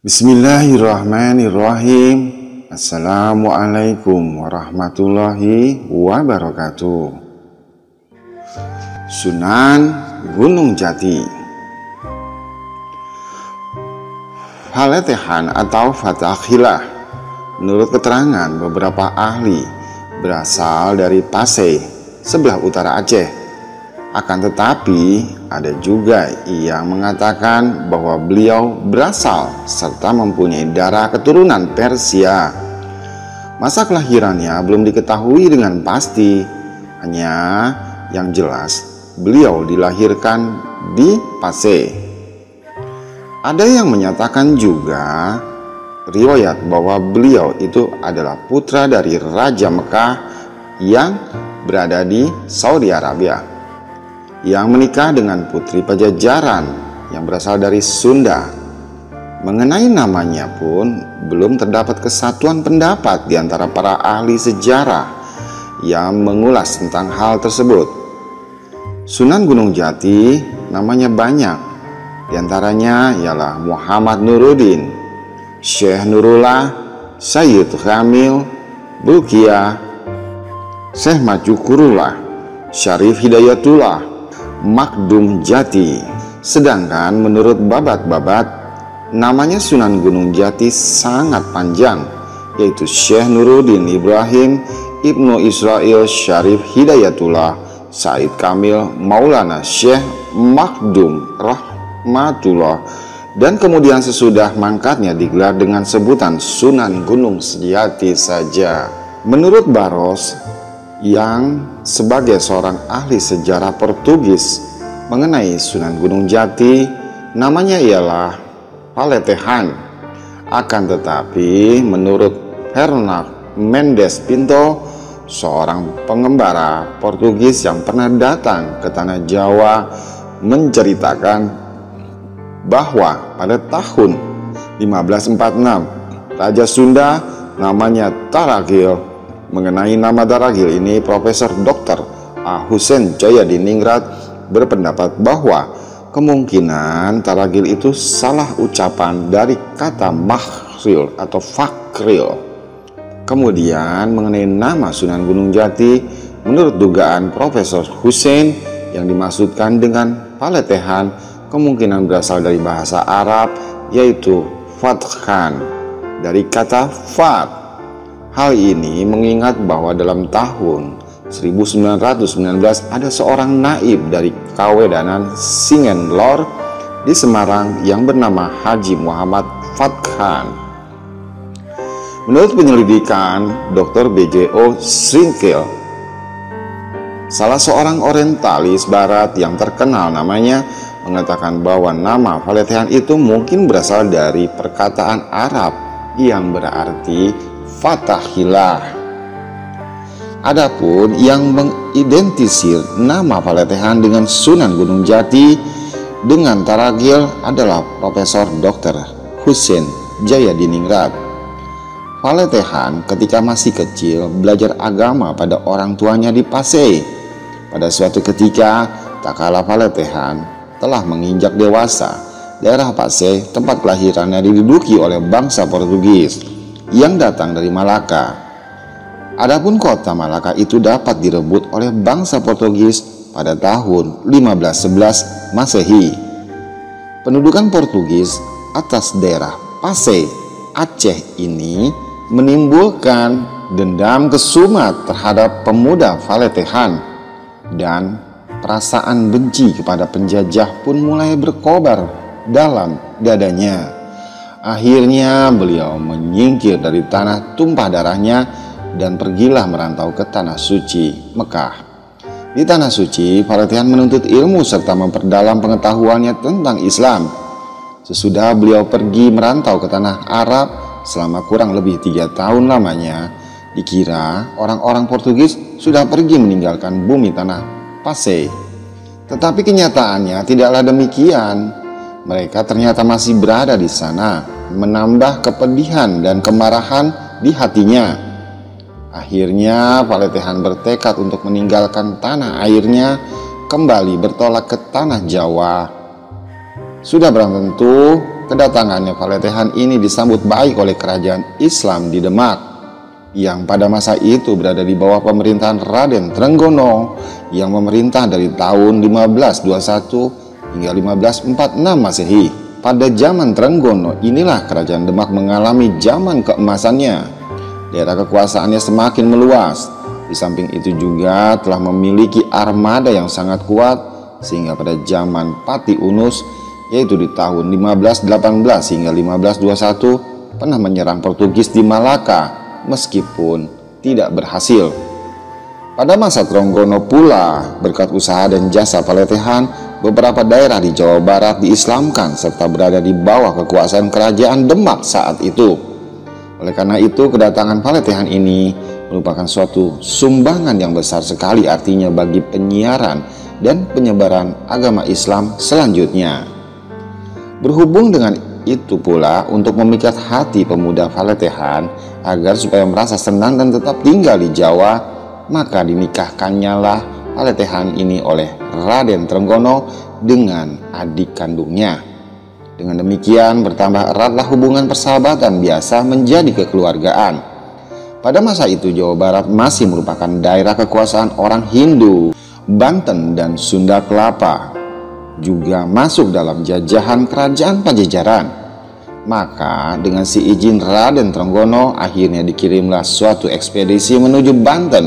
Bismillahirrahmanirrahim. Assalamualaikum warahmatullahi wabarakatuh. Sunan Gunung Jati. Faletehan atau Fathakhillah menurut keterangan beberapa ahli berasal dari Pasai, sebelah utara Aceh. Akan tetapi ada juga yang mengatakan bahwa beliau berasal serta mempunyai darah keturunan Persia. Masa kelahirannya belum diketahui dengan pasti, hanya yang jelas beliau dilahirkan di Pasai. Ada yang menyatakan juga riwayat bahwa beliau itu adalah putra dari Raja Mekah yang berada di Saudi Arabia, yang menikah dengan putri Pajajaran yang berasal dari Sunda. Mengenai namanya pun belum terdapat kesatuan pendapat di antara para ahli sejarah yang mengulas tentang hal tersebut. Sunan Gunung Jati namanya banyak, di antaranya ialah Muhammad Nuruddin, Syekh Nurullah, Sayyid Kamil, Bulkiah, Syekh Majukurullah, Syarif Hidayatullah, Makdum Jati. Sedangkan menurut babat-babat, namanya Sunan Gunung Jati sangat panjang, yaitu Syekh Nuruddin Ibrahim Ibnu Israil Syarif Hidayatullah Said Kamil Maulana Syekh Makdum Rahmatullah, dan kemudian sesudah mangkatnya digelar dengan sebutan Sunan Gunung Jati saja. Menurut Barros, yang sebagai seorang ahli sejarah Portugis mengenai Sunan Gunung Jati, namanya ialah Faletehan. Akan tetapi menurut Hernán Mendes Pinto, seorang pengembara Portugis yang pernah datang ke tanah Jawa, menceritakan bahwa pada tahun 1546 Raja Sunda namanya Taragil. Mengenai nama Taragil ini, Profesor Dr. A. Husein Jayadiningrat berpendapat bahwa kemungkinan Taragil itu salah ucapan dari kata Makhril atau Fakril. Kemudian mengenai nama Sunan Gunung Jati, menurut dugaan Profesor Husein, yang dimaksudkan dengan Faletehan kemungkinan berasal dari bahasa Arab, yaitu Fathan, dari kata Fat. Hal ini mengingat bahwa dalam tahun 1919 ada seorang naib dari Kawedanan Singenlor di Semarang yang bernama Haji Muhammad Fathan. Menurut penyelidikan Dr. B.J.O. Srinkel, salah seorang orientalis barat yang terkenal namanya, mengatakan bahwa nama Faletehan itu mungkin berasal dari perkataan Arab yang berarti Fathakhillah. Adapun yang mengidentifikasi nama Faletehan dengan Sunan Gunung Jati dengan Taragil adalah Profesor Dr. Husein Jayadiningrat. Faletehan ketika masih kecil belajar agama pada orang tuanya di Pasai. Pada suatu ketika, tak kala Faletehan telah menginjak dewasa, daerah Pasai, tempat kelahirannya, diduduki oleh bangsa Portugis yang datang dari Malaka. Adapun kota Malaka itu dapat direbut oleh bangsa Portugis pada tahun 1511 Masehi. Pendudukan Portugis atas daerah Pasai, Aceh ini menimbulkan dendam kesumat terhadap pemuda Faletehan, dan perasaan benci kepada penjajah pun mulai berkobar dalam dadanya. Akhirnya beliau menyingkir dari tanah tumpah darahnya dan pergilah merantau ke Tanah Suci, Mekah. Di Tanah Suci, Faletehan menuntut ilmu serta memperdalam pengetahuannya tentang Islam. Sesudah beliau pergi merantau ke tanah Arab selama kurang lebih 3 tahun lamanya, dikira orang-orang Portugis sudah pergi meninggalkan bumi tanah Pasai. Tetapi kenyataannya tidaklah demikian. Mereka ternyata masih berada di sana, menambah kepedihan dan kemarahan di hatinya. Akhirnya Faletehan bertekad untuk meninggalkan tanah airnya, kembali bertolak ke tanah Jawa. Sudah barang tentu kedatangannya Faletehan ini disambut baik oleh kerajaan Islam di Demak, yang pada masa itu berada di bawah pemerintahan Raden Trenggono yang memerintah dari tahun 1521 hingga 1546 Masehi. Pada zaman Trenggono inilah kerajaan Demak mengalami zaman keemasannya. Daerah kekuasaannya semakin meluas. Di samping itu juga telah memiliki armada yang sangat kuat, sehingga pada zaman Pati Unus, yaitu di tahun 1518 hingga 1521, pernah menyerang Portugis di Malaka meskipun tidak berhasil. Pada masa Trenggono pula, berkat usaha dan jasa Faletehan, beberapa daerah di Jawa Barat diislamkan serta berada di bawah kekuasaan kerajaan Demak saat itu. Oleh karena itu, kedatangan Faletehan ini merupakan suatu sumbangan yang besar sekali artinya bagi penyiaran dan penyebaran agama Islam selanjutnya. Berhubung dengan itu pula, untuk memikat hati pemuda Faletehan agar supaya merasa senang dan tetap tinggal di Jawa, maka dinikahkannya lah Faletehan ini oleh Raden Trenggono dengan adik kandungnya. Dengan demikian bertambah eratlah hubungan persahabatan biasa menjadi kekeluargaan. Pada masa itu Jawa Barat masih merupakan daerah kekuasaan orang Hindu. Banten dan Sunda Kelapa juga masuk dalam jajahan kerajaan Pajajaran. Maka dengan si izin Raden Trenggono, akhirnya dikirimlah suatu ekspedisi menuju Banten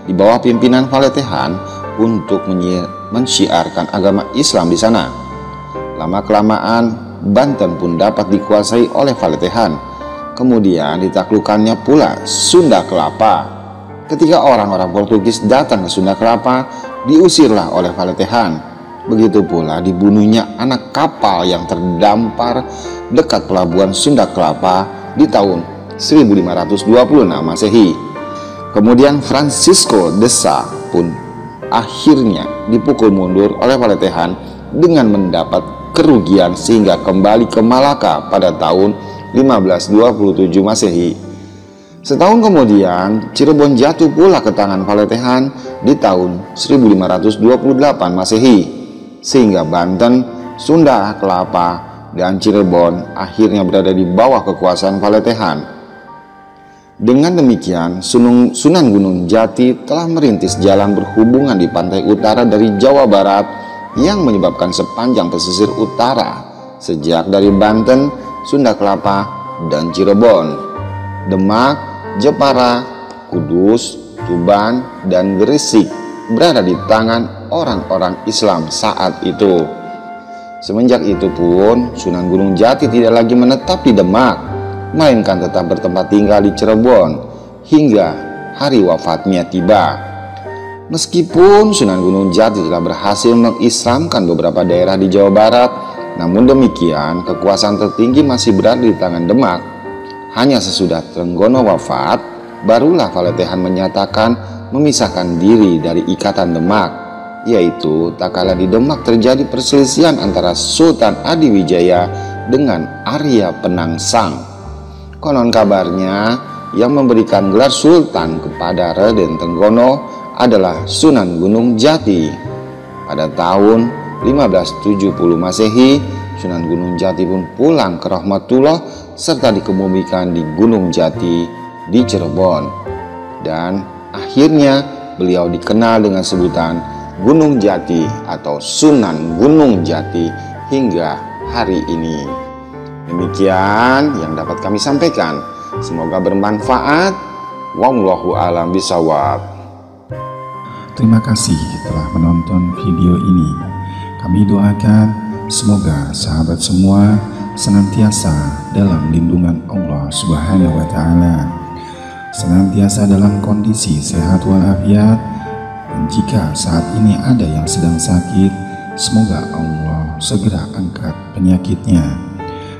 di bawah pimpinan Faletehan untuk mensyiarkan agama Islam di sana. Lama-kelamaan Banten pun dapat dikuasai oleh Faletehan. Kemudian ditaklukkannya pula Sunda Kelapa. Ketika orang-orang Portugis datang ke Sunda Kelapa, diusirlah oleh Faletehan. Begitu pula dibunuhnya anak kapal yang terdampar dekat pelabuhan Sunda Kelapa di tahun 1526 Masehi. Kemudian Francisco de Sá pun akhirnya dipukul mundur oleh Faletehan dengan mendapat kerugian sehingga kembali ke Malaka pada tahun 1527 Masehi. Setahun kemudian Cirebon jatuh pula ke tangan Faletehan di tahun 1528 Masehi. Sehingga Banten, Sunda Kelapa, dan Cirebon akhirnya berada di bawah kekuasaan Faletehan. Dengan demikian, Sunan Gunung Jati telah merintis jalan berhubungan di pantai utara dari Jawa Barat yang menyebabkan sepanjang pesisir utara, sejak dari Banten, Sunda Kelapa, dan Cirebon, Demak, Jepara, Kudus, Tuban, dan Gresik berada di tangan orang-orang Islam saat itu. Semenjak itu pun Sunan Gunung Jati tidak lagi menetap di Demak, melainkan tetap bertempat tinggal di Cirebon hingga hari wafatnya tiba. Meskipun Sunan Gunung Jati telah berhasil mengislamkan beberapa daerah di Jawa Barat, namun demikian kekuasaan tertinggi masih berada di tangan Demak. Hanya sesudah Trenggono wafat, barulah Faletehan menyatakan memisahkan diri dari ikatan Demak, yaitu tak kala di Demak terjadi perselisihan antara Sultan Adiwijaya dengan Arya Penangsang. Konon kabarnya yang memberikan gelar Sultan kepada Raden Trenggono adalah Sunan Gunung Jati. Pada tahun 1570 Masehi, Sunan Gunung Jati pun pulang ke rahmatullah serta dikebumikan di Gunung Jati di Cirebon. Dan akhirnya beliau dikenal dengan sebutan Gunung Jati atau Sunan Gunung Jati hingga hari ini. Demikian yang dapat kami sampaikan. Semoga bermanfaat. Wallahu a'lam bishawab. Terima kasih telah menonton video ini. Kami doakan semoga sahabat semua senantiasa dalam lindungan Allah Subhanahu wa Ta'ala, senantiasa dalam kondisi sehat walafiat, dan jika saat ini ada yang sedang sakit, semoga Allah segera angkat penyakitnya,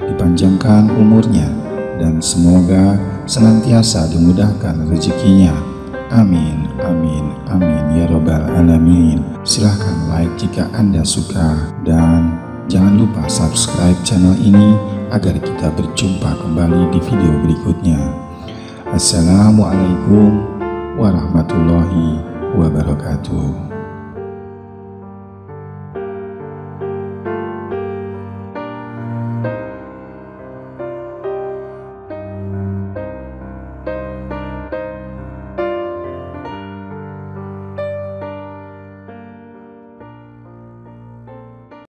dipanjangkan umurnya, dan semoga senantiasa dimudahkan rezekinya. Amin, amin, amin ya robbal alamin. Silahkan like jika Anda suka, dan jangan lupa subscribe channel ini agar kita berjumpa kembali di video berikutnya. Assalamualaikum warahmatullahi wabarakatuh.